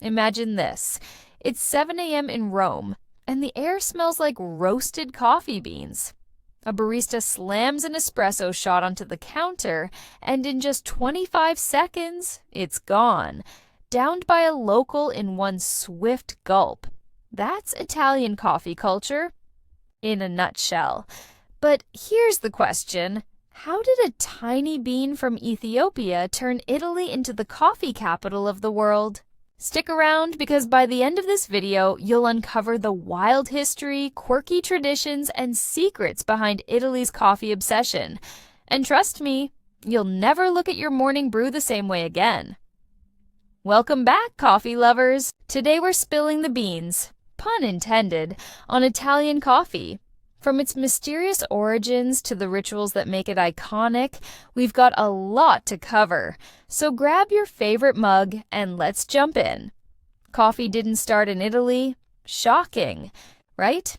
Imagine this. It's 7 a.m. in Rome, and the air smells like roasted coffee beans. A barista slams an espresso shot onto the counter, and in just 25 seconds, it's gone, downed by a local in one swift gulp. That's Italian coffee culture in a nutshell. But here's the question. How did a tiny bean from Ethiopia turn Italy into the coffee capital of the world? Stick around because by the end of this video, you'll uncover the wild history, quirky traditions, and secrets behind Italy's coffee obsession. And trust me, you'll never look at your morning brew the same way again. Welcome back, coffee lovers! Today we're spilling the beans, pun intended, on Italian coffee. From its mysterious origins to the rituals that make it iconic, we've got a lot to cover. So grab your favorite mug and let's jump in. Coffee didn't start in Italy. Shocking, right?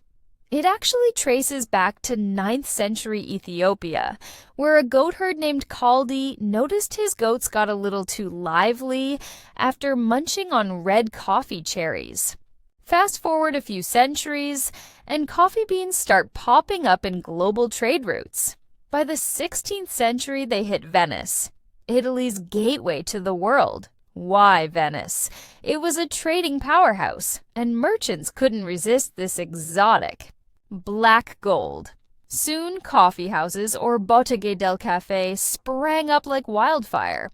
It actually traces back to 9th century Ethiopia, where a goat herd named Kaldi noticed his goats got a little too lively after munching on red coffee cherries. Fast forward a few centuries, and coffee beans start popping up in global trade routes. By the 16th century, they hit Venice, Italy's gateway to the world. Why Venice? It was a trading powerhouse, and merchants couldn't resist this exotic black gold. Soon, coffee houses, or botteghe del caffè, sprang up like wildfire.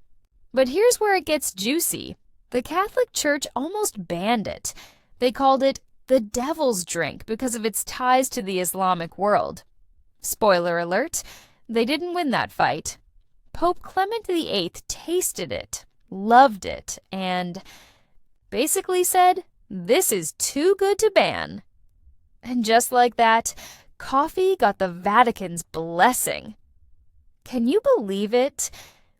But here's where it gets juicy. The Catholic Church almost banned it. They called it the devil's drink because of its ties to the Islamic world. Spoiler alert, they didn't win that fight. Pope Clement VIII tasted it, loved it, and basically said, "This is too good to ban." And just like that, coffee got the Vatican's blessing. Can you believe it?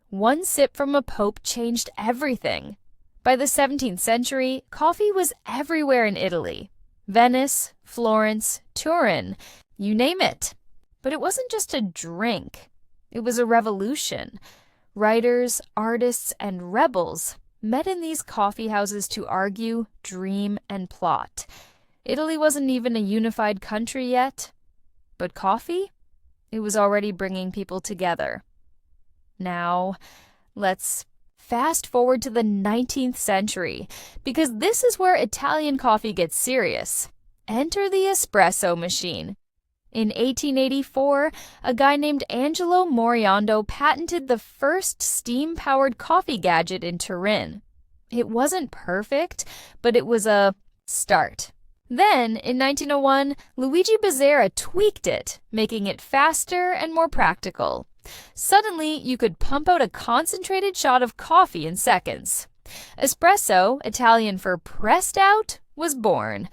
One sip from a pope changed everything. By the 17th century, coffee was everywhere in Italy. Venice, Florence, Turin, you name it. But it wasn't just a drink. It was a revolution. Writers, artists, and rebels met in these coffee houses to argue, dream, and plot. Italy wasn't even a unified country yet. But coffee? It was already bringing people together. Now, let's fast forward to the 19th century, because this is where Italian coffee gets serious. Enter the espresso machine. In 1884, a guy named Angelo Moriondo patented the first steam-powered coffee gadget in Turin. It wasn't perfect, but it was a start. Then, in 1901, Luigi Bezzera tweaked it, making it faster and more practical. Suddenly, you could pump out a concentrated shot of coffee in seconds. Espresso, Italian for pressed out, was born.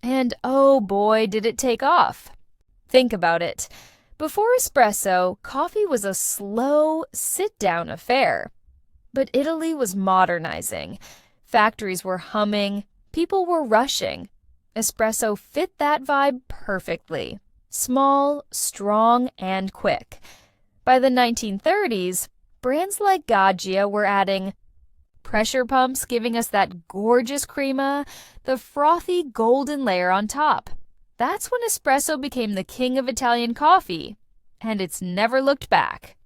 And oh boy, did it take off. Think about it. Before espresso, coffee was a slow, sit-down affair. But Italy was modernizing. Factories were humming. People were rushing. Espresso fit that vibe perfectly. Small, strong, and quick. By the 1930s, brands like Gaggia were adding pressure pumps, giving us that gorgeous crema, the frothy golden layer on top. That's when espresso became the king of Italian coffee, and it's never looked back.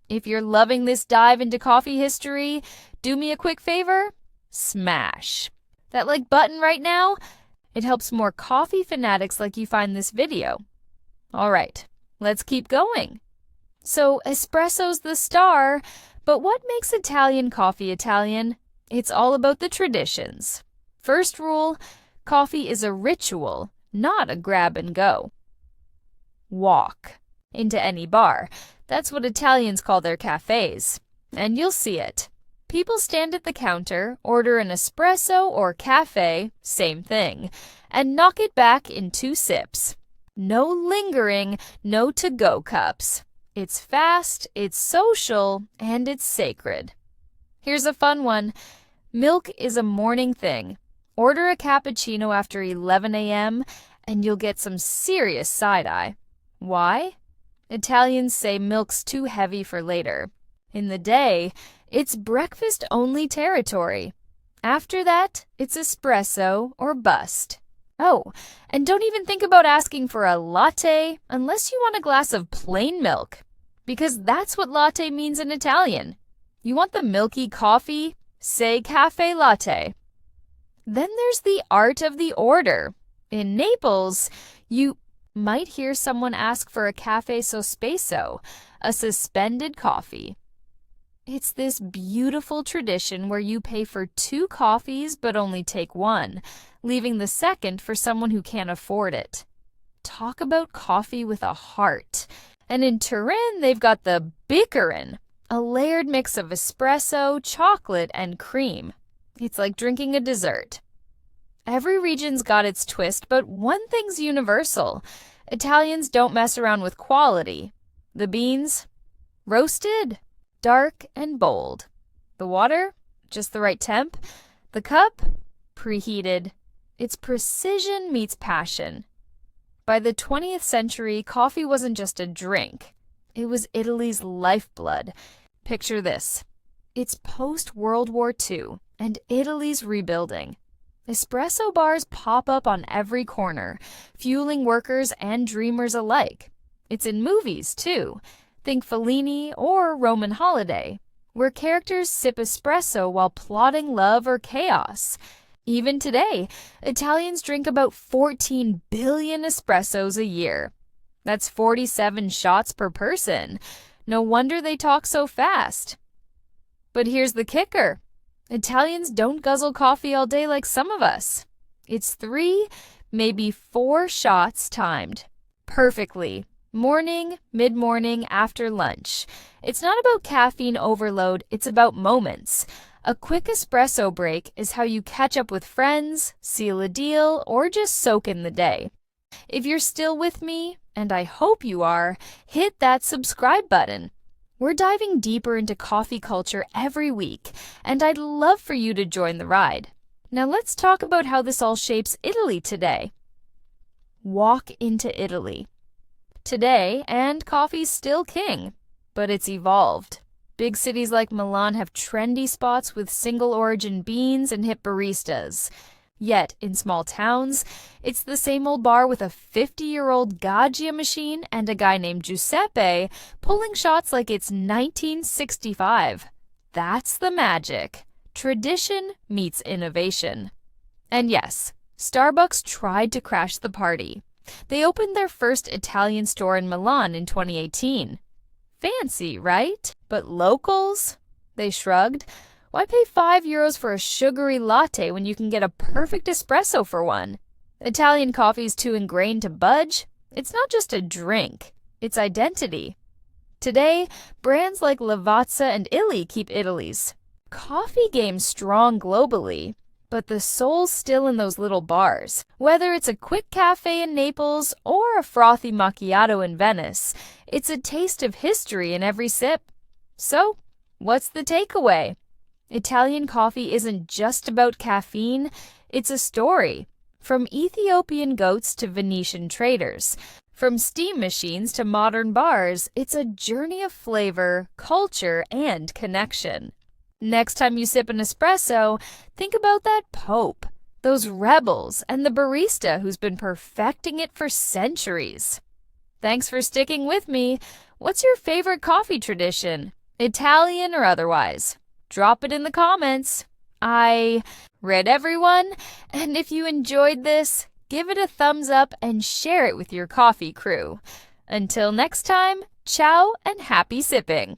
If you're loving this dive into coffee history, do me a quick favor, smash that like button right now. It helps more coffee fanatics like you find this video. All right, let's keep going. So espresso's the star, but what makes Italian coffee Italian? It's all about the traditions. First rule, coffee is a ritual, not a grab and go. Walk into any bar. That's what Italians call their cafes. And you'll see it. People stand at the counter, order an espresso or cafe, same thing, and knock it back in 2 sips. No lingering, no to-go cups. It's fast, it's social, and it's sacred. Here's a fun one. Milk is a morning thing. Order a cappuccino after 11 a.m. and you'll get some serious side-eye. Why? Italians say milk's too heavy for later. In the day, it's breakfast-only territory. After that, it's espresso or bust. Oh, and don't even think about asking for a latte unless you want a glass of plain milk, because that's what latte means in Italian. You want the milky coffee? Say cafe latte. Then there's the art of the order. In Naples, you might hear someone ask for a cafe sospeso, a suspended coffee. It's this beautiful tradition where you pay for 2 coffees but only take 1, leaving the second for someone who can't afford it. Talk about coffee with a heart. And in Turin, they've got the bickerin, a layered mix of espresso, chocolate, and cream. It's like drinking a dessert. Every region's got its twist, but one thing's universal. Italians don't mess around with quality. The beans? Roasted. Dark and bold. The water? Just the right temp. The cup? Preheated. It's precision meets passion. By the 20th century, coffee wasn't just a drink. It was Italy's lifeblood. Picture this. It's post-World War II, and Italy's rebuilding. Espresso bars pop up on every corner, fueling workers and dreamers alike. It's in movies, too. Think Fellini or Roman Holiday, where characters sip espresso while plotting love or chaos. Even today, Italians drink about 14 billion espressos a year. That's 47 shots per person. No wonder they talk so fast. But here's the kicker. Italians don't guzzle coffee all day like some of us. It's 3, maybe 4 shots timed perfectly. Morning, mid-morning, after lunch. It's not about caffeine overload, it's about moments. A quick espresso break is how you catch up with friends, seal a deal, or just soak in the day. If you're still with me, and I hope you are, hit that subscribe button. We're diving deeper into coffee culture every week, and I'd love for you to join the ride. Now let's talk about how this all shapes Italy today. Walk into Italy. Today, and coffee's still king, but it's evolved. Big cities like Milan have trendy spots with single-origin beans and hip baristas. Yet, in small towns, it's the same old bar with a 50-year-old Gaggia machine and a guy named Giuseppe pulling shots like it's 1965. That's the magic. Tradition meets innovation. And yes, Starbucks tried to crash the party. They opened their first Italian store in Milan in 2018. Fancy, right? But locals? They shrugged. Why pay €5 for a sugary latte when you can get a perfect espresso for one? Italian coffee's too ingrained to budge. It's not just a drink, it's identity. Today, brands like Lavazza and Illy keep Italy's coffee game strong globally. But the soul's still in those little bars. Whether it's a quick cafe in Naples or a frothy macchiato in Venice, it's a taste of history in every sip. So, what's the takeaway? Italian coffee isn't just about caffeine, it's a story. From Ethiopian goats to Venetian traders, from steam machines to modern bars, it's a journey of flavor, culture, and connection. Next time you sip an espresso, think about that pope, those rebels, and the barista who's been perfecting it for centuries. Thanks for sticking with me. What's your favorite coffee tradition, Italian or otherwise? Drop it in the comments. I read everyone, and if you enjoyed this, give it a thumbs up and share it with your coffee crew. Until next time, ciao and happy sipping!